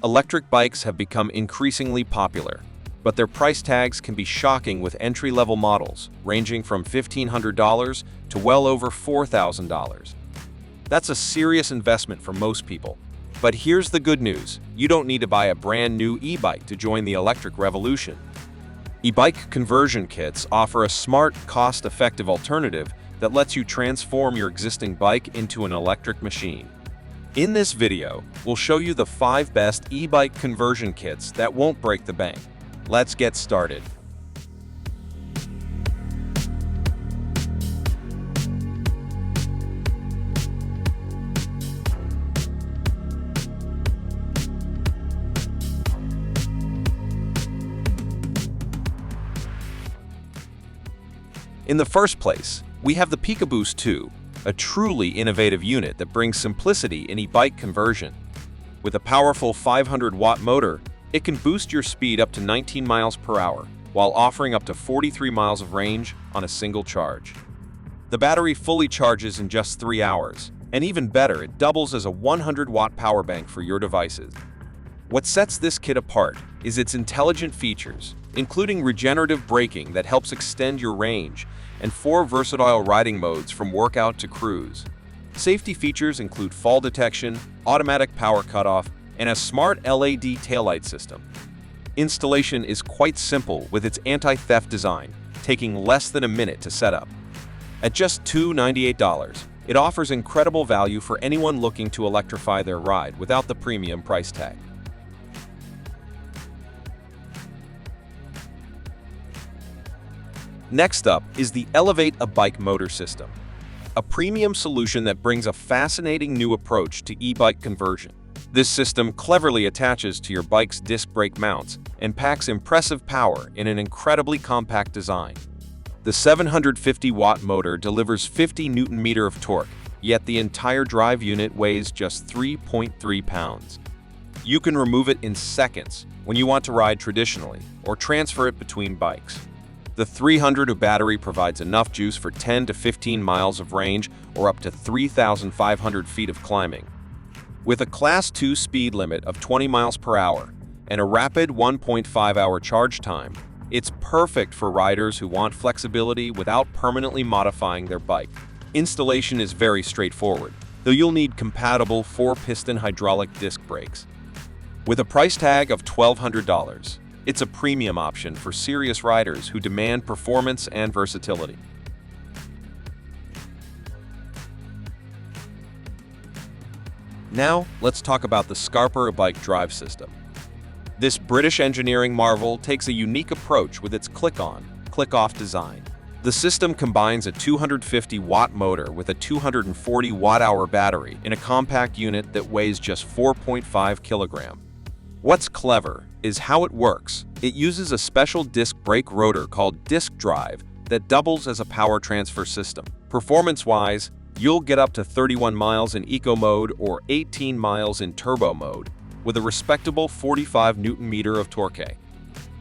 Electric bikes have become increasingly popular, but their price tags can be shocking with entry-level models ranging from $1,500 to well over $4,000. That's a serious investment for most people. But here's the good news: you don't need to buy a brand new e-bike to join the electric revolution. E-bike conversion kits offer a smart, cost-effective alternative that lets you transform your existing bike into an electric machine. In this video, we'll show you the 5 best e-bike conversion kits that won't break the bank. Let's get started. In the first place, we have the Pikaboost 2, a truly innovative unit that brings simplicity in e-bike conversion. With a powerful 500-watt motor, it can boost your speed up to 19 miles per hour, while offering up to 43 miles of range on a single charge. The battery fully charges in just 3 hours, and even better, it doubles as a 100-watt power bank for your devices. What sets this kit apart is its intelligent features, including regenerative braking that helps extend your range, and 4 versatile riding modes from workout to cruise. Safety features include fall detection, automatic power cutoff, and a smart LED taillight system. Installation is quite simple with its anti-theft design, taking less than a minute to set up. At just $298, it offers incredible value for anyone looking to electrify their ride without the premium price tag. Next up is the Elevate a Bike motor system, a premium solution that brings a fascinating new approach to e-bike conversion. This system cleverly attaches to your bike's disc brake mounts and packs impressive power in an incredibly compact design. The 750-watt motor delivers 50 Nm of torque, yet the entire drive unit weighs just 3.3 pounds. You can remove it in seconds when you want to ride traditionally or transfer it between bikes. The 300 battery provides enough juice for 10 to 15 miles of range or up to 3,500 feet of climbing. With a Class 2 speed limit of 20 miles per hour and a rapid 1.5-hour charge time, it's perfect for riders who want flexibility without permanently modifying their bike. Installation is very straightforward, though you'll need compatible 4-piston hydraulic disc brakes. With a price tag of $1,200, it's a premium option for serious riders who demand performance and versatility. Now, let's talk about the Skarper bike drive system. This British engineering marvel takes a unique approach with its click-on, click-off design. The system combines a 250-watt motor with a 240-watt-hour battery in a compact unit that weighs just 4.5 kilograms. What's clever is how it works. It uses a special disc brake rotor called disc drive that doubles as a power transfer system. Performance-wise, you'll get up to 31 miles in eco mode or 18 miles in turbo mode, with a respectable 45 Nm of torque.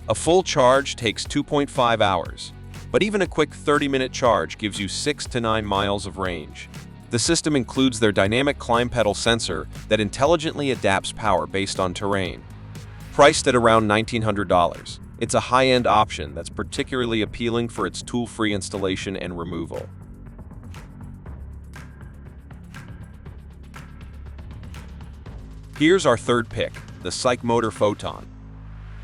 A full charge takes 2.5 hours, but even a quick 30-minute charge gives you 6 to 9 miles of range. The system includes their dynamic climb pedal sensor that intelligently adapts power based on terrain. Priced at around $1,900, it's a high-end option that's particularly appealing for its tool-free installation and removal. Here's our third pick, the Cyc Motor Photon.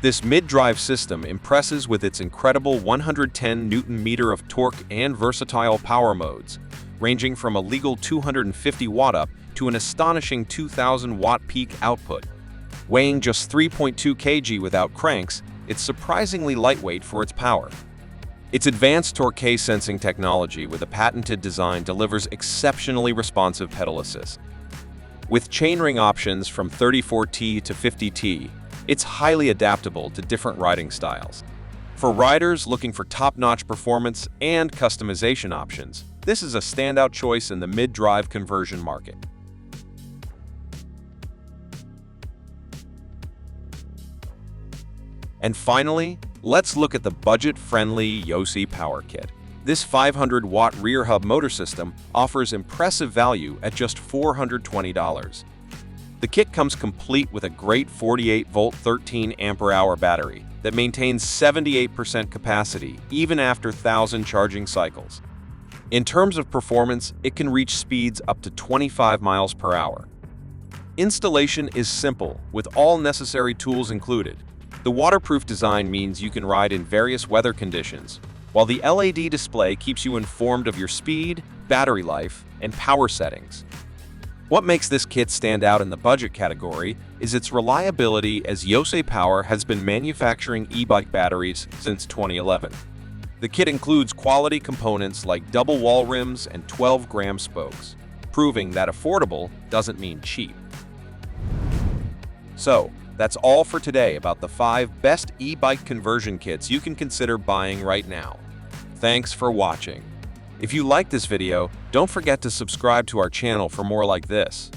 This mid-drive system impresses with its incredible 110 Nm of torque and versatile power modes, ranging from a legal 250 watt up to an astonishing 2,000 watt peak output. Weighing just 3.2 kg without cranks, it's surprisingly lightweight for its power. Its advanced torque sensing technology with a patented design delivers exceptionally responsive pedal assist. With chainring options from 34T to 50T, it's highly adaptable to different riding styles. For riders looking for top-notch performance and customization options, this is a standout choice in the mid-drive conversion market. And finally, let's look at the budget-friendly Yose Power Kit. This 500-watt rear hub motor system offers impressive value at just $420. The kit comes complete with a great 48-volt 13 Ah battery that maintains 78% capacity even after 1,000 charging cycles. In terms of performance, it can reach speeds up to 25 miles per hour. Installation is simple, with all necessary tools included. The waterproof design means you can ride in various weather conditions, while the LED display keeps you informed of your speed, battery life, and power settings. What makes this kit stand out in the budget category is its reliability, as Yose Power has been manufacturing e-bike batteries since 2011. The kit includes quality components like double wall rims and 12-gram spokes, proving that affordable doesn't mean cheap. So, that's all for today about the 5 best e-bike conversion kits you can consider buying right now. Thanks for watching. If you liked this video, don't forget to subscribe to our channel for more like this.